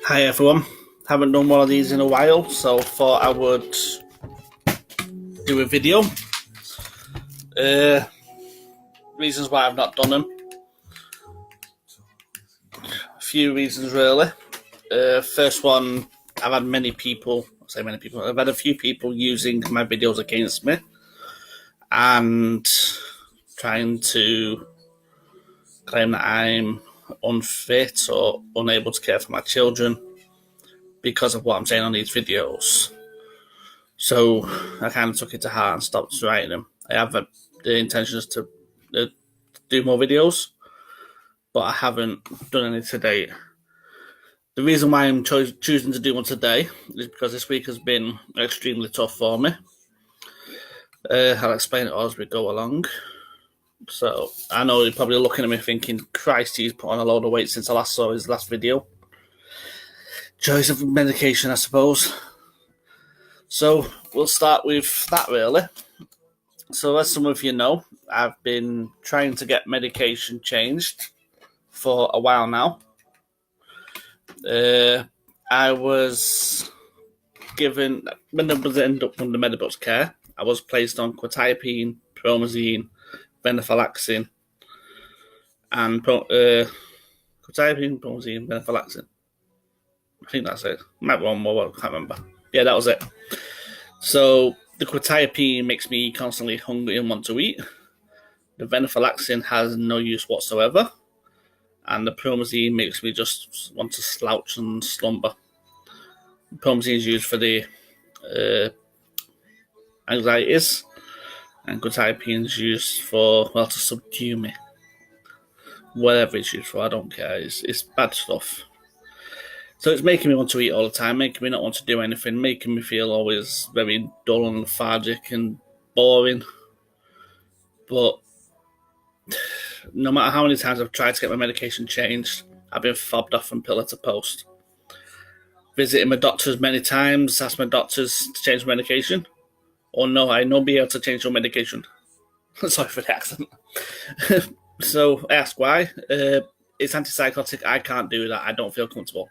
Hi everyone, haven't done one of these in a while, so thought I would do a video. Reasons why I've not done them. A few reasons really. First one, I've had I've had a few people using my videos against me and trying to claim that I'm unfit or unable to care for my children because of what I'm saying on these videos. So I kind of took it to heart and stopped writing them. I have the intentions to do more videos, but I haven't done any to date. The reason why I'm choosing to do one today is because this week has been extremely tough for me. I'll explain it as we go along. So I know you're probably looking at me thinking, Christ, he's put on a load of weight since I last saw his last video. Choice of medication, I suppose. So we'll start with that really. So as some of you know, I've been trying to get medication changed for a while now. I was given, when I was ended up under Medibus care, I was placed on quetiapine, promazine, venlafaxine, and quetiapine, promazine, venlafaxine. I think that's it. Might be one more, I can't remember. Yeah, that was it. So the quetiapine makes me constantly hungry and want to eat. The venlafaxine has no use whatsoever. And the promazine makes me just want to slouch and slumber. Promazine is used for the anxieties, and quetiapine is used for, well, to subdue me. Whatever it's used for, I don't care. It's bad stuff. So it's making me want to eat all the time, making me not want to do anything, making me feel always very dull and lethargic and boring. But no matter how many times I've tried to get my medication changed, I've been fobbed off from pillar to post. Visiting my doctors many times, asked my doctors to change my medication. Oh no, I no be able to change your medication. Sorry for the accent. So I asked why. It's antipsychotic, I can't do that, I don't feel comfortable.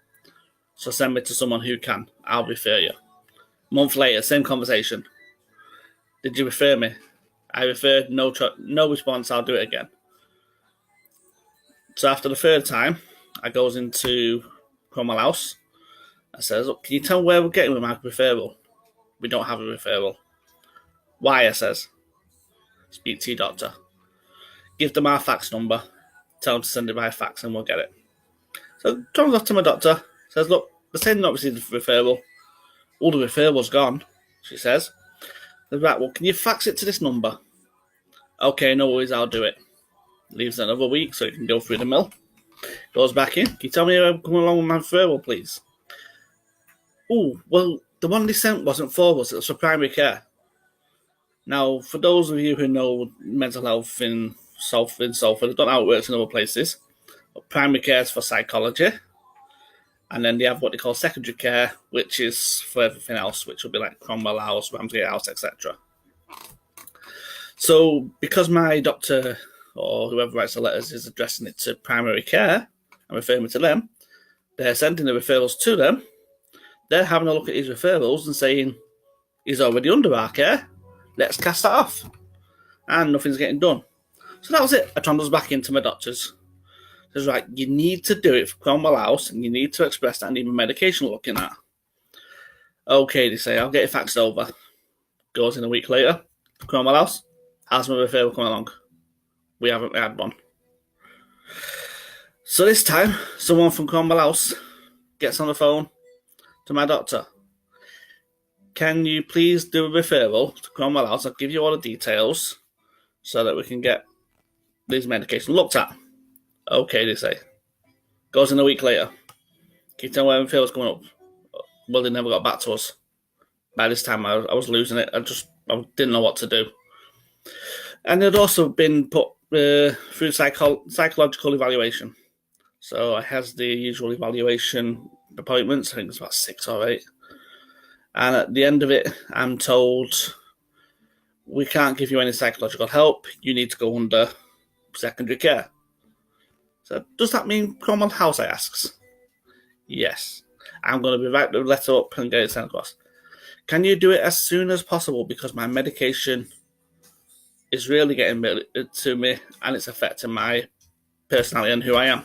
So send me to someone who can, I'll refer you. A month later, same conversation. Did you refer me? I referred, no response, I'll do it again. So after the third time, I goes into Cromwell House. I says, look, can you tell me where we're getting with my referral? We don't have a referral. Why? I says. Speak to your doctor. Give them our fax number. Tell them to send it by fax and we'll get it. So comes off to my doctor. Says, look, they're saying not received the referral. All the referral's gone, she says. Says, right, well, can you fax it to this number? Okay, no worries, I'll do it. Leaves another week so it can go through the mill. Goes back in. Can you tell me how I'm coming along with my referral, please? Oh, well, the one they sent wasn't for us, it was for primary care. Now, for those of you who know mental health in Salford, I don't know how it works in other places, but primary care is for psychology, and then they have what they call secondary care, which is for everything else, which will be like Cromwell House, Ramsgate House, etc. So, because my doctor, or whoever writes the letters, is addressing it to primary care and referring me to them, they're sending the referrals to them. They're having a look at his referrals and saying, he's already under our care, let's cast that off. And nothing's getting done. So that was it. I trundles back into my doctor's. Says, right, you need to do it for Cromwell House and you need to express that I need my medication looking at. Okay, they say, I'll get it faxed over. Goes in a week later, Cromwell House, how's my referral coming along? We haven't had one. So this time, someone from Cromwell House gets on the phone to my doctor. Can you please do a referral to Cromwell House? I'll give you all the details so that we can get these medications looked at. Okay, they say. Goes in a week later. Can you tell where referral's coming up? Well, they never got back to us. By this time, I was losing it. I didn't know what to do. And it had also been put through psychological evaluation. So I has the usual evaluation appointments. I think it's about 6 or 8. And at the end of it, I'm told, we can't give you any psychological help. You need to go under secondary care. So does that mean Cromwell House, I asks? Yes. I'm going to be writing the letter up and get it sent across. Can you do it as soon as possible, because my medication is really getting to me and it's affecting my personality and who I am.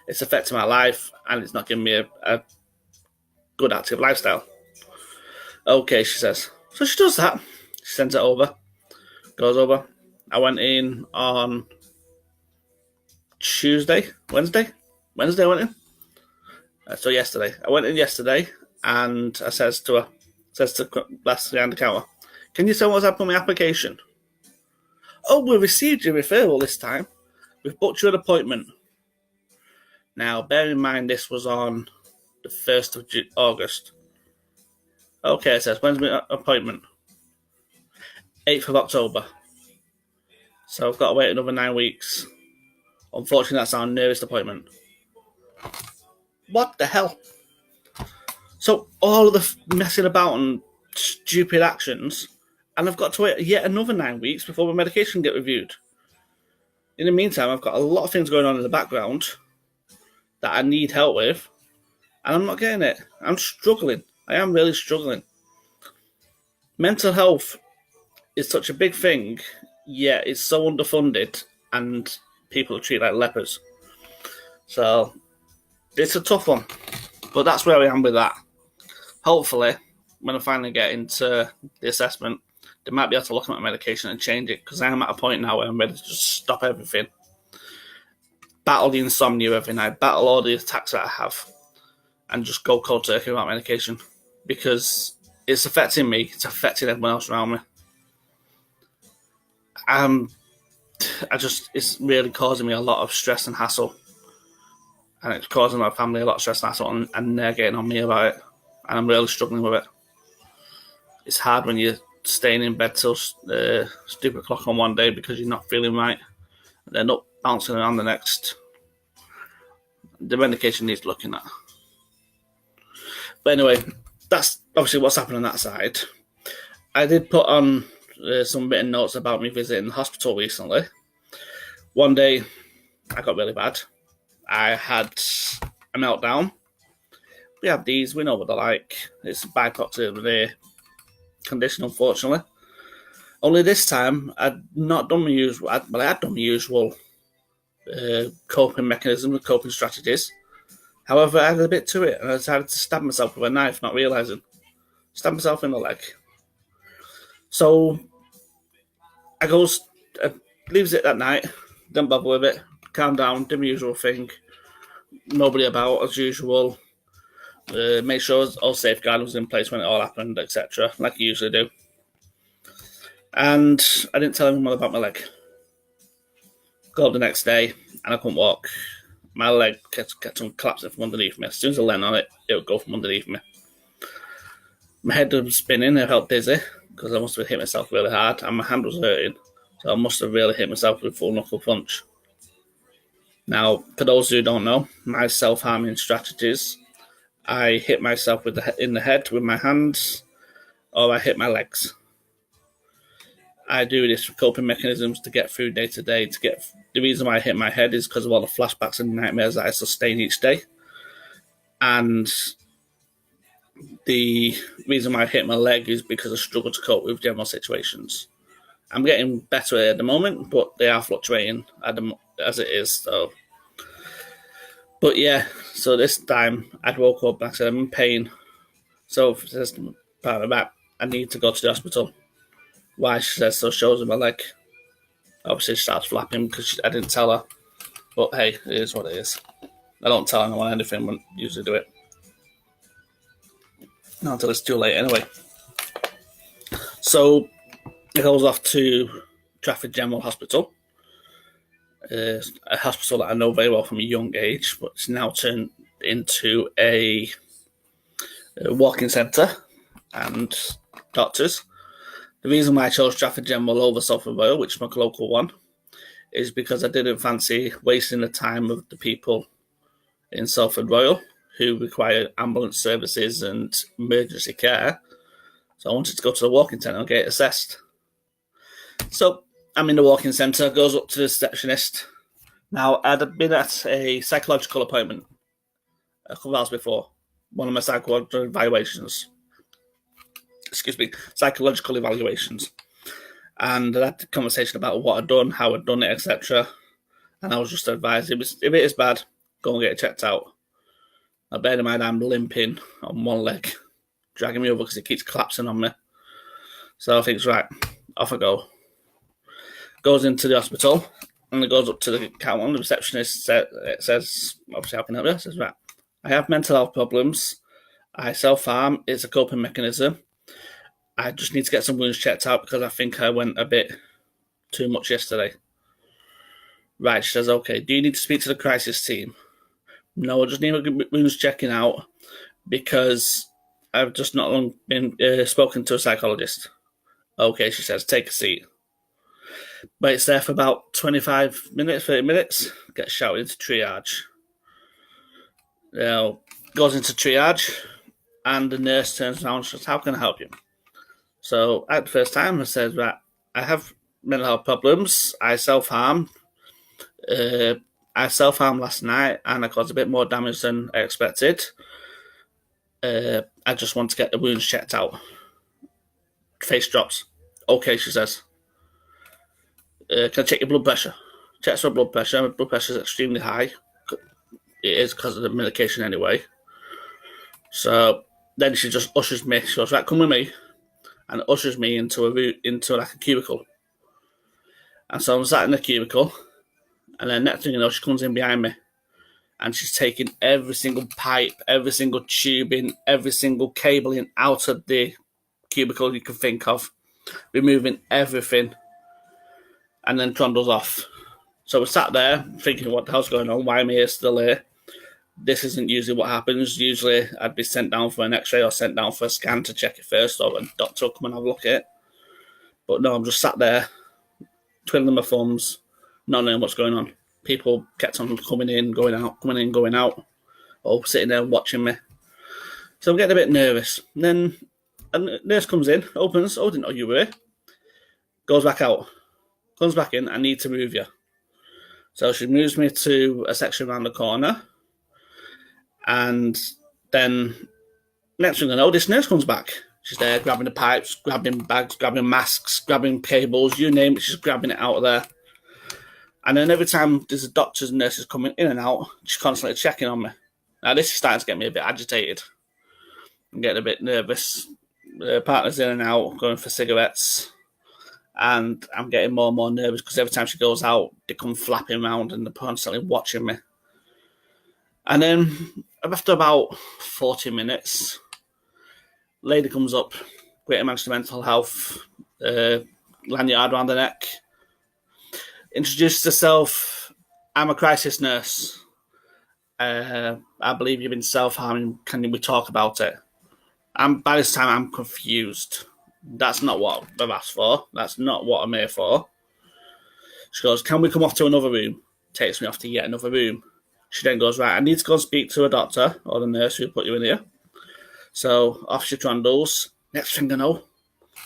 It's affecting my life and it's not giving me a good active lifestyle. Okay, she says. So she does that. She sends it over. Goes over. I went in on Wednesday I went in. So yesterday. I went in yesterday and I says to her, last behind the counter, can you tell me what's happened with my application? Oh, we received your referral this time. We've booked you an appointment. Now, bear in mind this was on the 1st of August. Okay, it says, when's my appointment? 8th of October. So I've got to wait another 9 weeks. Unfortunately, that's our nearest appointment. What the hell? So all of the messing about and stupid actions, and I've got to wait yet another 9 weeks before my medication get reviewed. In the meantime, I've got a lot of things going on in the background that I need help with, and I'm not getting it. I'm struggling. I am really struggling. Mental health is such a big thing, yet it's so underfunded, and people are treated like lepers. So it's a tough one, but that's where I am with that. Hopefully, when I finally get into the assessment, they might be able to look at my medication and change it, because I am at a point now where I'm ready to just stop everything. Battle the insomnia every night, battle all the attacks that I have, and just go cold turkey without medication, because it's affecting me, it's affecting everyone else around me. It's really causing me a lot of stress and hassle, and it's causing my family a lot of stress and hassle, and they're getting on me about it, and I'm really struggling with it. It's hard when you're staying in bed till stupid o'clock on one day because you're not feeling right, and then up bouncing around the next. The medication needs looking at. But anyway, that's obviously what's happened on that side. I did put on some written notes about me visiting the hospital recently. One day, I got really bad. I had a meltdown. We have these, we know what they're like. It's a bipolar condition, unfortunately. Only this time, I'd not done my usual, I had done my usual coping mechanism, coping strategies. However, I had a bit to it, and I decided to stab myself with a knife, not realising. Stab myself in the leg. So, I leaves it that night, don't bother with it, calm down, do my usual thing, nobody about as usual, make sure all safeguarding was in place when it all happened, etc., like I usually do. And I didn't tell anyone about my leg. Got up the next day, and I couldn't walk. My leg kept on collapsing from underneath me. As soon as I leaned on it, it would go from underneath me. My head was spinning, I felt dizzy, because I must have hit myself really hard, and my hand was hurting, so I must have really hit myself with a full knuckle punch. Now, for those who don't know, my self-harming strategies, I hit myself in the head with my hands, or I hit my legs. I do this for coping mechanisms to get through day to day. The reason why I hit my head is because of all the flashbacks and nightmares that I sustain each day. And the reason why I hit my leg is because I struggle to cope with general situations. I'm getting better at the moment, but they are fluctuating as it is. But yeah, so this time I'd woke up and I said I'm in pain. So for this part of that, I need to go to the hospital. Why? She says, so shows in my leg. Obviously she starts flapping because I didn't tell her. But hey, it is what it is. I don't tell anyone anything when I usually do it. Not until it's too late anyway. So it goes off to Trafford General Hospital. A hospital that I know very well from a young age, but it's now turned into a walk-in centre and doctors. The reason why I chose Trafford General over Salford Royal, which is my local one, is because I didn't fancy wasting the time of the people in Salford Royal who require ambulance services and emergency care. So I wanted to go to the walk-in centre and get assessed. So I'm in the walk-in centre, goes up to the receptionist. Now, I'd been at a psychological appointment a couple of hours before one of my psychological evaluations. Psychological evaluations. And I had a conversation about what I'd done, how I'd done it, etc. And I was just advised, if it is bad, go and get it checked out. Now, bear in mind, I'm limping on one leg, dragging me over because it keeps collapsing on me. So I think, right, off I go. Goes into the hospital, and it goes up to the counter. The receptionist says, obviously, how can I help you? Says, right, I have mental health problems. I self-harm. It's a coping mechanism. I just need to get some wounds checked out because I think I went a bit too much yesterday. Right, she says, okay, do you need to speak to the crisis team? No, I just need my wounds checking out because I've just not long been spoken to a psychologist. Okay, she says, take a seat. But it's there for about 25 minutes, 30 minutes, gets shouted into triage. Now, goes into triage, and the nurse turns around and says, how can I help you? So, at the first time, I said, right, I have mental health problems, I self-harm. I self-harmed last night, and I caused a bit more damage than I expected. I just want to get the wounds checked out. Face drops. Okay, she says. Can I check your blood pressure? Checks her blood pressure. My blood pressure is extremely high. It is because of the medication anyway. So then she just ushers me. She goes, right, come with me. And ushers me into like a cubicle. And so I'm sat in the cubicle. And then next thing you know, she comes in behind me. And she's taking every single pipe, every single tubing, every single cabling out of the cubicle you can think of. Removing everything. And then trundles off. So we sat there thinking, what the hell's going on? Why am I here still here? This isn't usually what happens. Usually I'd be sent down for an x-ray or sent down for a scan to check it first, or a doctor will come and have a look at it. But no, I'm just sat there, twiddling my thumbs, not knowing what's going on. People kept on coming in, going out, or sitting there watching me. So I'm getting a bit nervous. And then a nurse comes in, opens, oh, I didn't know you were here. Goes back out, comes back in, I need to move you. So she moves me to a section around the corner. And then, next thing I know, this nurse comes back. She's there grabbing the pipes, grabbing bags, grabbing masks, grabbing cables, you name it, she's grabbing it out of there. And then every time there's a doctors and nurses coming in and out, she's constantly checking on me. Now, this is starting to get me a bit agitated. I'm getting a bit nervous. Partner's in and out, going for cigarettes. And I'm getting more and more nervous because every time she goes out, they come flapping around and they're constantly watching me. And then, after about 40 minutes, lady comes up, Greater Manchester Mental Health, lanyard around the neck, introduces herself. I'm a crisis nurse. I believe you've been self-harming. Can we talk about it? And by this time, I'm confused. That's not what I've asked for. That's not what I'm here for. She goes, can we come off to another room? Takes me off to yet another room. She then goes, right, I need to go and speak to a doctor or the nurse who put you in here. So off she trundles. Next thing I know,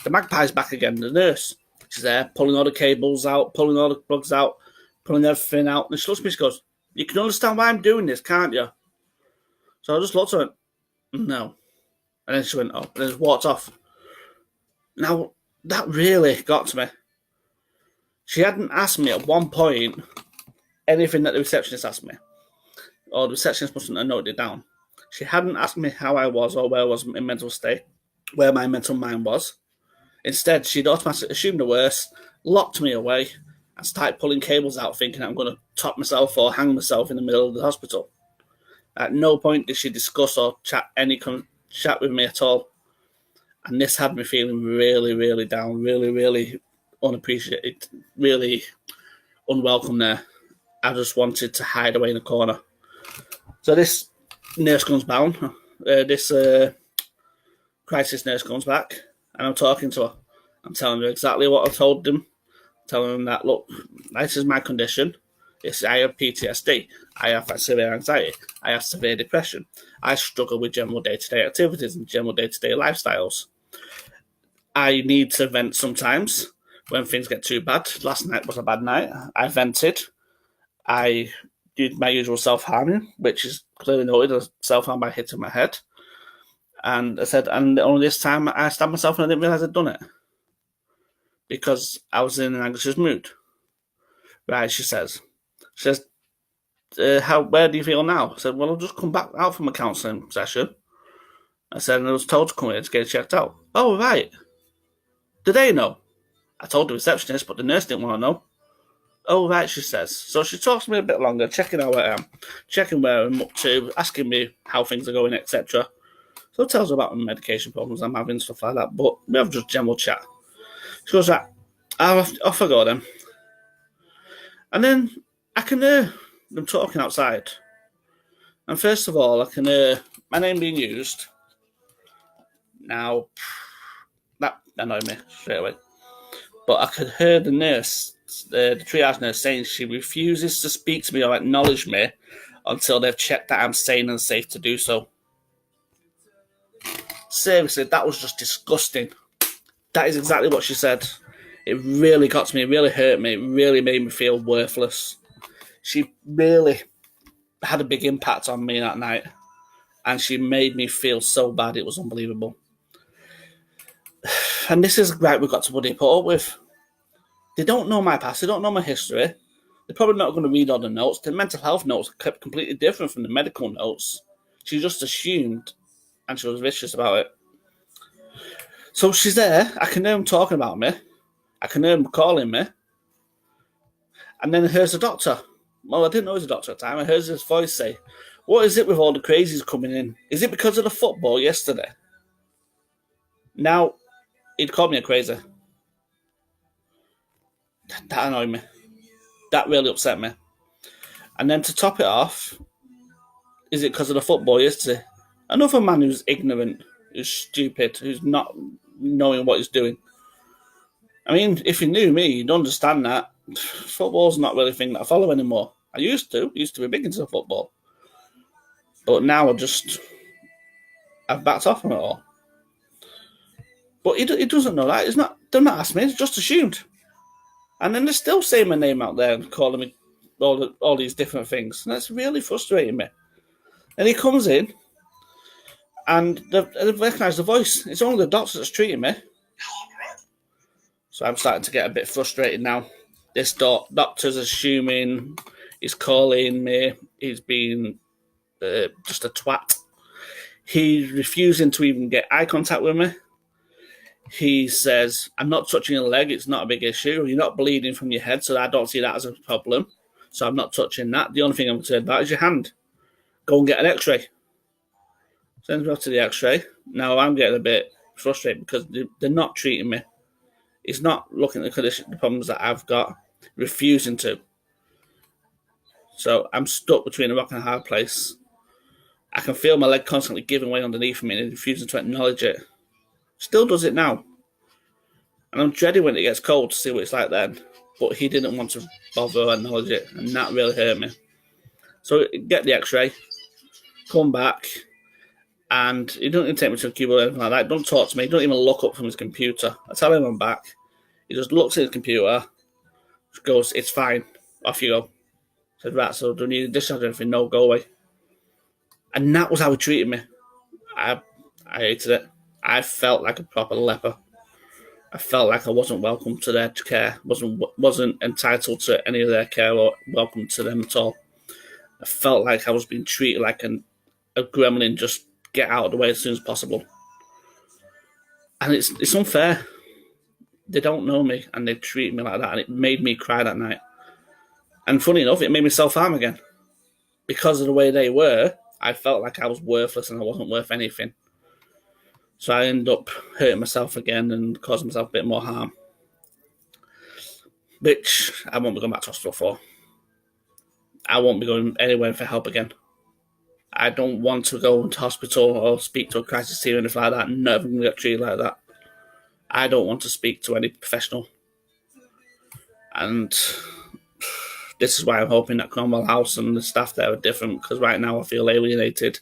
the magpie's back again, the nurse. She's there pulling all the cables out, pulling all the plugs out, pulling everything out. And she looks at me, she goes, you can understand why I'm doing this, can't you? So I just looked at her and went, no. And then she went, oh, and then just walked off. Now, that really got to me. She hadn't asked me at one point anything that the receptionist asked me. Or the receptionist mustn't have noted it down. She hadn't asked me how I was or where I was in mental state, where my mental mind was. Instead, she'd automatically assumed the worst, locked me away, and started pulling cables out, thinking I'm going to top myself or hang myself in the middle of the hospital. At no point did she discuss or chat with me at all. And this had me feeling really, really down, really, really unappreciated, really unwelcome there. I just wanted to hide away in a corner. So this nurse comes down, this crisis nurse comes back, and I'm talking to her. I'm telling her exactly what I told them. Telling them that, look, this is my condition. I have PTSD. I have severe anxiety. I have severe depression. I struggle with general day-to-day activities and general day-to-day lifestyles. I need to vent sometimes when things get too bad. Last night was a bad night. I vented. I did my usual self-harming, which is clearly noted as self-harm by hitting my head. And I said, and only this time I stabbed myself and I didn't realise I'd done it. Because I was in an anxious mood. Right, she says, where do you feel now? I said, well, I've just come back out from a counselling session. I said, and I was told to come here to get it checked out. Oh, right. Do they know? I told the receptionist, but the nurse didn't want to know. Oh, right, she says. So she talks to me a bit longer, checking how I am, checking where I'm up to, asking me how things are going, etc. So tells her about my medication problems I'm having, stuff like that. But we have just general chat. She goes, right, off I go then. And then I can hear them talking outside. And first of all, I can hear my name being used. Now, that annoyed me straight away. But I could hear the nurse, the triage nurse, saying she refuses to speak to me or acknowledge me until they've checked that I'm sane and safe to do so. Seriously, that was just disgusting. That is exactly what she said. It really got to me, it really hurt me, it really made me feel worthless. She really had a big impact on me that night, and she made me feel so bad, it was unbelievable. And this is right, we've got to buddy put up with. They don't know my past, they don't know my history. They're probably not going to read all the notes. The mental health notes are kept completely different from the medical notes. She just assumed, and she was vicious about it. So she's there, I can hear them talking about me. I can hear them calling me. And then here's the doctor. Well, I didn't know he was a doctor at the time. I heard his voice say, what is it with all the crazies coming in? Is it because of the football yesterday? Now, he'd called me a crazy. That annoyed me. That really upset me. And then to top it off, is it because of the football yesterday? Another man who's ignorant, who's stupid, who's not knowing what he's doing. I mean, if you knew me, you'd understand that football's not really a thing that I follow anymore. I used to be big into football. But now I've backed off from it all. But he doesn't know that. They're not asking me, it's just assumed. And then they're still saying my name out there and calling me all these different things. And that's really frustrating me. And he comes in, and they've recognised the voice. It's only the doctor that's treating me. So I'm starting to get a bit frustrated now. This doctor's assuming he's calling me. He's been just a twat. He's refusing to even get eye contact with me. He says, I'm not touching your leg. It's not a big issue. You're not bleeding from your head, so I don't see that as a problem. So I'm not touching that. The only thing I'm concerned about is your hand. Go and get an x-ray. Sends me off to the x-ray. Now I'm getting a bit frustrated because they're not treating me. He's not looking at the problems that I've got, refusing to. So I'm stuck between a rock and a hard place. I can feel my leg constantly giving way underneath me and refusing to acknowledge it. Still does it now. And I'm dreading when it gets cold to see what it's like then. But he didn't want to bother or acknowledge it, and that really hurt me. So get the x-ray, come back, and he doesn't even take me to a keyboard or anything like that. Don't talk to me. He doesn't even look up from his computer. I tell him I'm back. He just looks at his computer, goes, it's fine, off you go. I said, right, so do you need a discharge or anything? No, go away. And that was how he treated me. I hated it. I felt like a proper leper. I felt like I wasn't welcome to their care, wasn't entitled to any of their care or welcome to them at all. I felt like I was being treated like a gremlin, just get out of the way as soon as possible. And it's unfair. They don't know me and they treat me like that, and it made me cry that night. And funny enough, it made me self-harm again. Because of the way they were, I felt like I was worthless and I wasn't worth anything. So I ended up hurting myself again and causing myself a bit more harm. Which I won't be going back to hospital for. I won't be going anywhere for help again. I don't want to go into hospital or speak to a crisis team or anything like that. Never going to get treated like that. I don't want to speak to any professional. And this is why I'm hoping that Cromwell House and the staff there are different, because right now I feel alienated.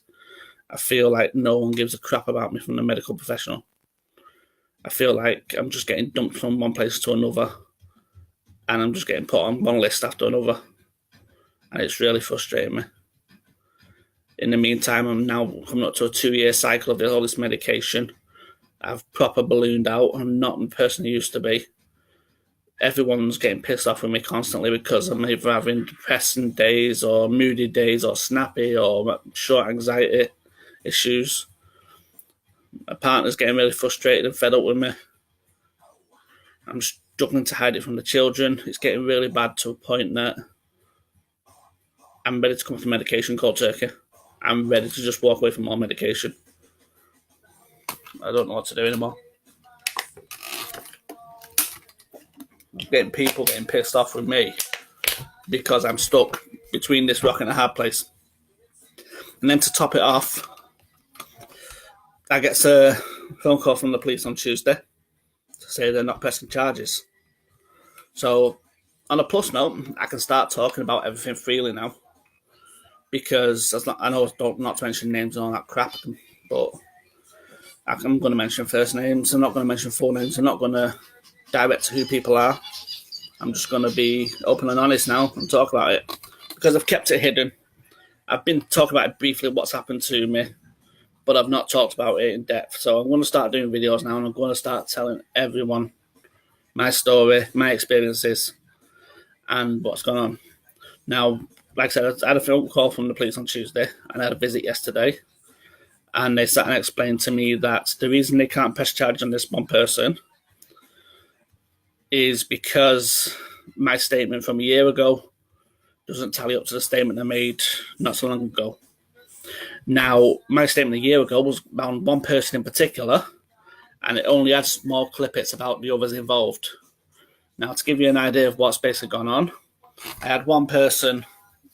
I feel like no one gives a crap about me from the medical professional. I feel like I'm just getting dumped from one place to another, and I'm just getting put on one list after another, and it's really frustrating me. In the meantime, I'm now coming up to a 2-year cycle of all this medication. I've proper ballooned out. I'm not the person I used to be. Everyone's getting pissed off with me constantly because I'm either having depressing days or moody days or snappy or short anxiety issues. My partner's getting really frustrated and fed up with me. I'm struggling to hide it from the children. It's getting really bad to a point that I'm ready to come off the medication cold turkey. I'm ready to just walk away from all medication. I don't know what to do anymore. Getting people getting pissed off with me because I'm stuck between this rock and a hard place. And then to top it off, I get a phone call from the police on Tuesday to say they're not pressing charges. So, on a plus note, I can start talking about everything freely now. Because I know not to mention names and all that crap, but I'm going to mention first names. I'm not going to mention full names. I'm not going to direct to who people are. I'm just going to be open and honest now and talk about it. Because I've kept it hidden. I've been talking about it briefly, what's happened to me, but I've not talked about it in depth. So I'm going to start doing videos now, and I'm going to start telling everyone my story, my experiences, and what's going on. Now, like I said, I had a phone call from the police on Tuesday, and I had a visit yesterday, and they sat and explained to me that the reason they can't press charge on this one person is because my statement from a year ago doesn't tally up to the statement I made not so long ago. Now, my statement a year ago was about one person in particular, and it only had small clippets about the others involved. Now, to give you an idea of what's basically gone on, I had one person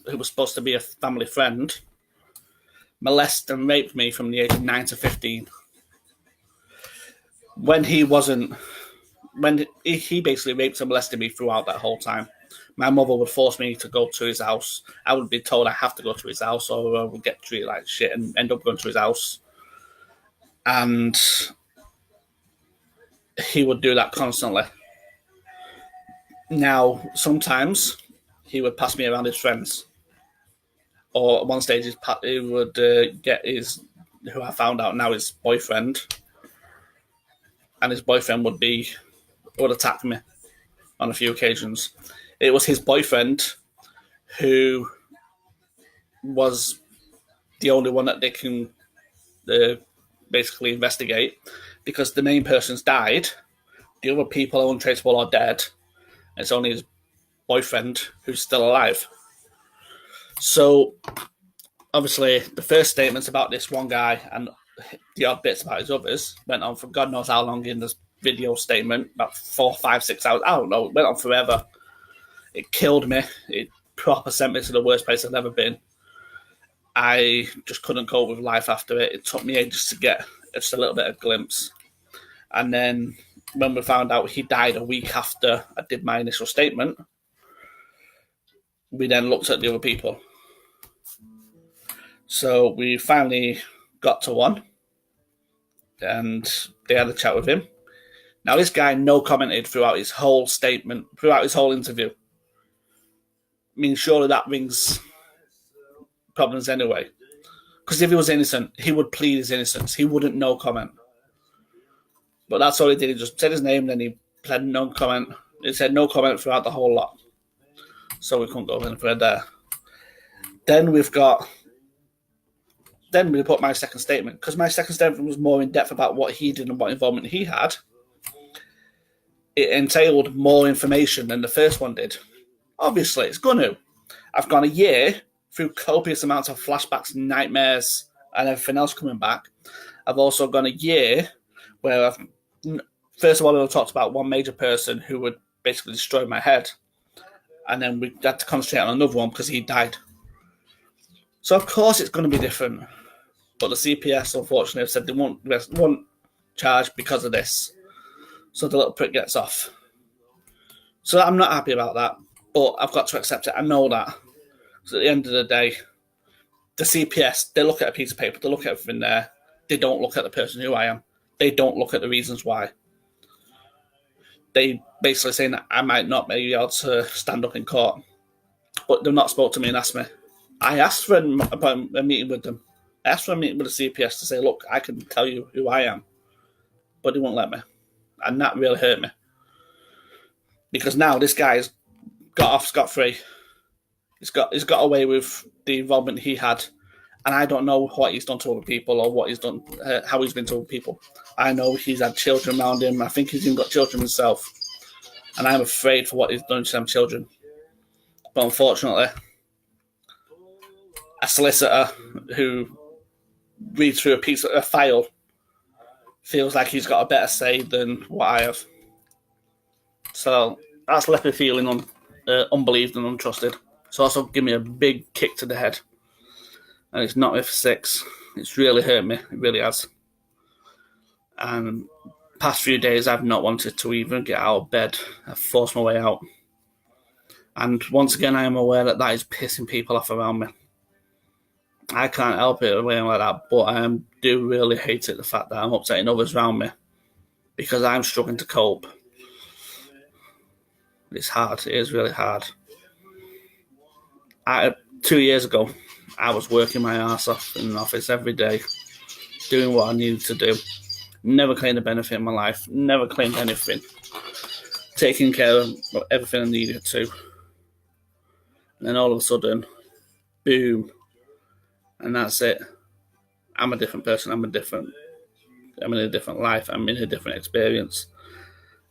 who was supposed to be a family friend molest and raped me from the age of 9 to 15. When he basically raped and molested me throughout that whole time. My mother would force me to go to his house. I would be told I have to go to his house or I would get treated like shit and end up going to his house. And he would do that constantly. Now, sometimes he would pass me around his friends. Or at one stage, he would get who I found out now, his boyfriend. And his boyfriend would attack me on a few occasions. It was his boyfriend who was the only one that they can basically investigate, because the main person's died, the other people are untraceable or dead, and it's only his boyfriend who's still alive. So, obviously, the first statements about this one guy and the odd bits about his others went on for God knows how long in this video statement, about 4, 5, 6 hours. I don't know, it went on forever. It killed me. It proper sent me to the worst place I've ever been. I just couldn't cope with life after it. It took me ages to get just a little bit of glimpse. And then when we found out he died a week after I did my initial statement, we then looked at the other people. So we finally got to one, and they had a chat with him. Now, this guy no commented throughout his whole statement, throughout his whole interview. I mean, surely that brings problems anyway. Because if he was innocent, he would plead his innocence. He wouldn't no comment. But that's all he did. He just said his name, and then he pled no comment. He said no comment throughout the whole lot. So we couldn't go any further. Then we put my second statement, because my second statement was more in depth about what he did and what involvement he had. It entailed more information than the first one did. Obviously, it's going to. I've gone a year through copious amounts of flashbacks, nightmares, and everything else coming back. I've also gone a year where first of all, I talked about one major person who would basically destroy my head. And then we had to concentrate on another one because he died. So, of course, it's going to be different. But the CPS, unfortunately, have said they won't charge because of this. So the little prick gets off. So I'm not happy about that. But I've got to accept it. I know that. So at the end of the day, the CPS, they look at a piece of paper. They look at everything there. They don't look at the person who I am. They don't look at the reasons why. They basically saying that I might not be able to stand up in court. But they've not spoke to me and asked me. I asked for a meeting with them. I asked for a meeting with the CPS to say, look, I can tell you who I am, but they won't let me. And that really hurt me. Because now this guy's got off scot-free. He's got away with the involvement he had, and I don't know what he's done to other people or what he's done, how he's been to other people. I know he's had children around him. I think he's even got children himself, and I'm afraid for what he's done to them children. But unfortunately, a solicitor who reads through a file feels like he's got a better say than what I have. So that's left me feeling unbelieved and untrusted. It's also given me a big kick to the head. And it's knocked me for 6. It's really hurt me. It really has. And past few days, I've not wanted to even get out of bed. I've forced my way out. And once again, I am aware that is pissing people off around me. I can't help it when I'm like that, but I do really hate it, the fact that I'm upsetting others around me because I'm struggling to cope. It's hard. It is really hard. 2 years ago, I was working my ass off in an office every day, doing what I needed to do. Never claimed a benefit in my life. Never claimed anything. Taking care of everything I needed to. And then all of a sudden, boom. And that's it. I'm a different person. I'm in a different life. I'm in a different experience.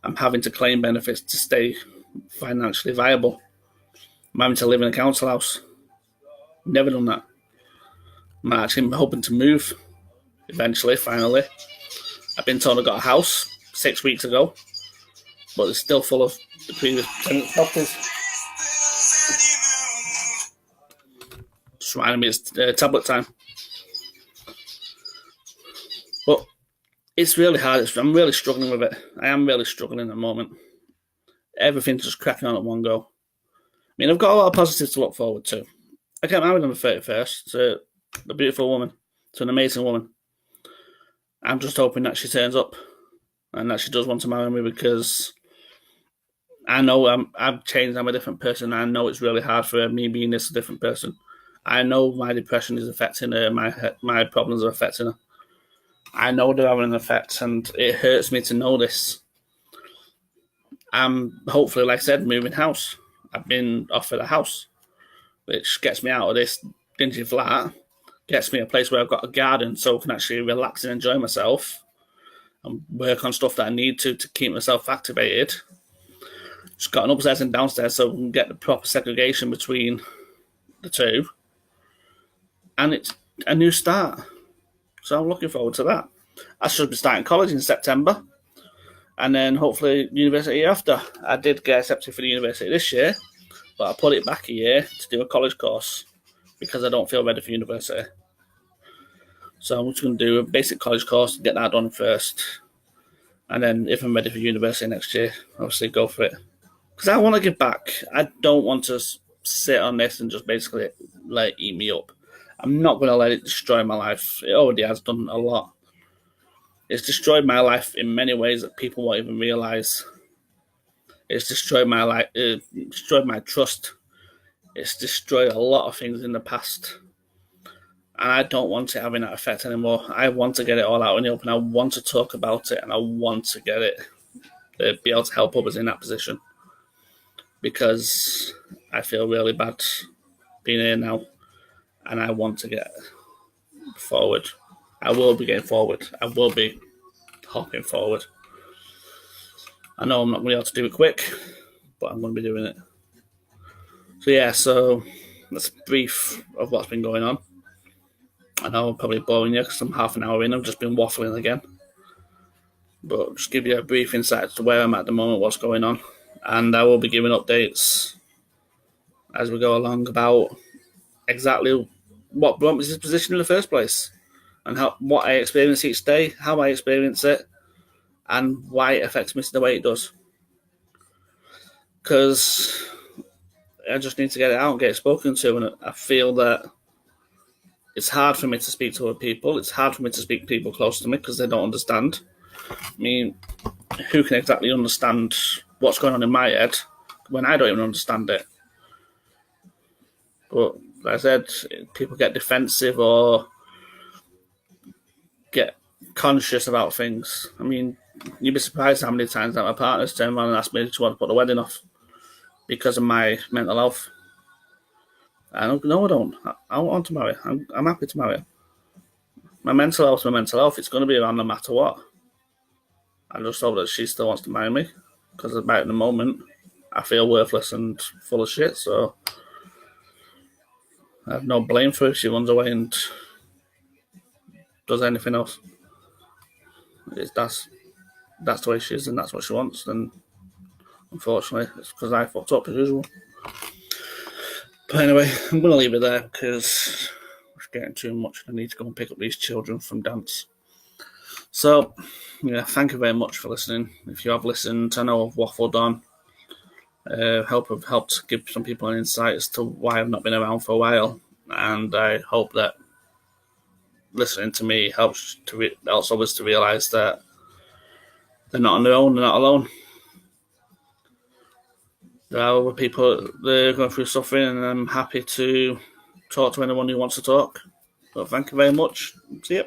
I'm having to claim benefits to stay financially viable. I'm having to live in a council house. Never done that. I'm actually hoping to move eventually, finally. I've been told I got a house 6 weeks ago, but it's still full of the previous tenants' properties. Just reminding me it's tablet time. But it's really hard. I'm really struggling with it. I am really struggling at the moment. Everything's just cracking on at one go. I mean, I've got a lot of positives to look forward to. I get married on the 31st to a beautiful woman, to an amazing woman. I'm just hoping that she turns up and that she does want to marry me, because I know I've changed. I'm a different person. I know it's really hard for me being this different person. I know my depression is affecting her. My problems are affecting her. I know they're having an effect, and it hurts me to know this. I'm hopefully, like I said, moving house. I've been offered a house, which gets me out of this dingy flat, gets me a place where I've got a garden so I can actually relax and enjoy myself and work on stuff that I need to keep myself activated. Just got an upstairs and downstairs so we can get the proper segregation between the two. And it's a new start. So I'm looking forward to that. I should be starting college in September, and then hopefully university after. I did get accepted for the university this year, but I put it back a year to do a college course because I don't feel ready for university. So I'm just going to do a basic college course and get that done first. And then if I'm ready for university next year, obviously go for it. Because I want to give back. I don't want to sit on this and just basically let it eat me up. I'm not going to let it destroy my life. It already has done a lot. It's destroyed my life in many ways that people won't even realise. It's destroyed my life. Destroyed my trust. It's destroyed a lot of things in the past. And I don't want it having that effect anymore. I want to get it all out in the open. I want to talk about it, and I want to get it, be able to help others in that position. Because I feel really bad being here now, and I want to get forward. I will be getting forward. I will be hopping forward. I know I'm not going to be able to do it quick, but I'm going to be doing it. So that's brief of what's been going on. I know I'm probably boring you because I'm half an hour in. I've just been waffling again. But just give you a brief insight to where I'm at the moment, what's going on. And I will be giving updates as we go along about exactly what brought me to this position in the first place, and what I experience each day, how I experience it, and why it affects me the way it does. Because I just need to get it out and get it spoken to, and I feel that it's hard for me to speak to other people. It's hard for me to speak to people close to me because they don't understand. I mean, who can exactly understand what's going on in my head when I don't even understand it? But like I said, people get defensive or get conscious about things. I mean, you'd be surprised how many times that my partner's turned around and asked me to want to put the wedding off because of my mental health. No, I don't. I want to marry. I'm happy to marry. My mental health, it's going to be around no matter what. I just hope that she still wants to marry me, because about at the moment, I feel worthless and full of shit, so I have no blame for if she runs away and does anything else. That's the way she is, and that's what she wants, and unfortunately, it's because I fucked up as usual. But anyway, I'm going to leave it there because it's getting too much. I need to go and pick up these children from dance. So, yeah, thank you very much for listening. If you have listened, I know I've waffled on. Have helped give some people an insight as to why I've not been around for a while, and I hope that listening to me helps others to realise that they're not on their own, they're not alone. There are other people that are going through suffering, and I'm happy to talk to anyone who wants to talk. So thank you very much. See you.